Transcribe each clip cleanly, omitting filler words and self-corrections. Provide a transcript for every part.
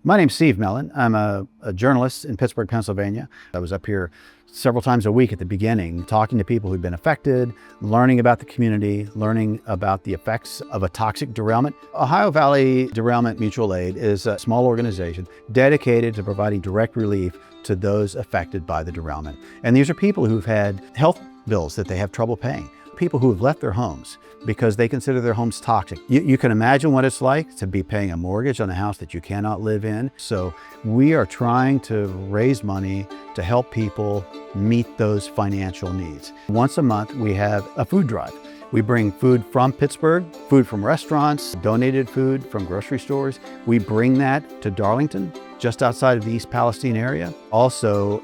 My name's Steve Mellon. I'm a journalist in Pittsburgh, Pennsylvania. I was up here several times a week at the beginning, talking to people who've been affected, learning about the community, learning about the effects of a toxic derailment. Ohio Valley Derailment Mutual Aid is a small organization dedicated to providing direct relief to those affected by the derailment. And these are people who've had health bills that they have trouble paying, people who have left their homes because they consider their homes toxic. You can imagine what it's like to be paying a mortgage on a house that you cannot live in. So we are trying to raise money to help people meet those financial needs. Once a month, we have a food drive. We bring food from Pittsburgh, food from restaurants, donated food from grocery stores. We bring that to Darlington, just outside of the East Palestine area. Also,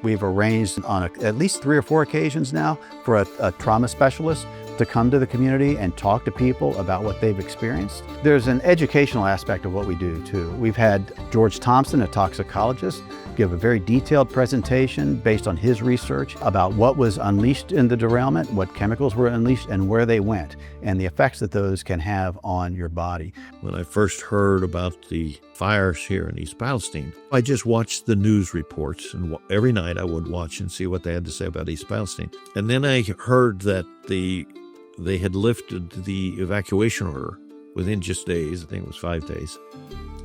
we've arranged on at least 3 or 4 occasions now for a trauma specialist to come to the community and talk to people about what they've experienced. There's an educational aspect of what we do too. We've had George Thompson, a toxicologist, give a very detailed presentation based on his research about what was unleashed in the derailment, what chemicals were unleashed and where they went, and the effects that those can have on your body. When I first heard about the fires here in East Palestine, I just watched the news reports, and every night I would watch and see what they had to say about East Palestine. And then I heard that they had lifted the evacuation order within just days. I think it was 5 days.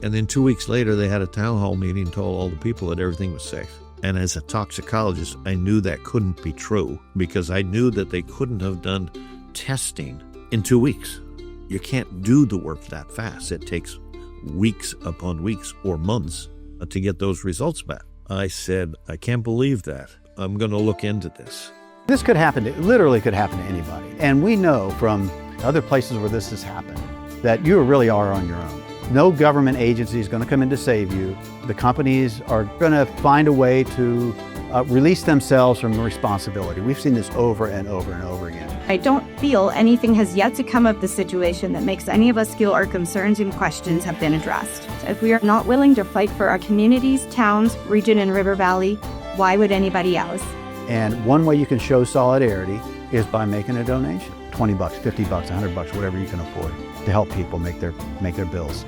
And then 2 weeks later, they had a town hall meeting and told all the people that everything was safe. And as a toxicologist, I knew that couldn't be true because I knew that they couldn't have done testing in 2 weeks. You can't do the work that fast. It takes weeks upon weeks or months to get those results back. I said, I can't believe that. I'm going to look into this. This could happen, it literally could happen to anybody. And we know from other places where this has happened that you really are on your own. No government agency is going to come in to save you. The companies are going to find a way to release themselves from responsibility. We've seen this over and over and over again. I don't feel anything has yet to come of the situation that makes any of us feel our concerns and questions have been addressed. If we are not willing to fight for our communities, towns, region, and river valley, why would anybody else? And one way you can show solidarity is by making a donation. $20, $50, $100, whatever you can afford to help people make their bills.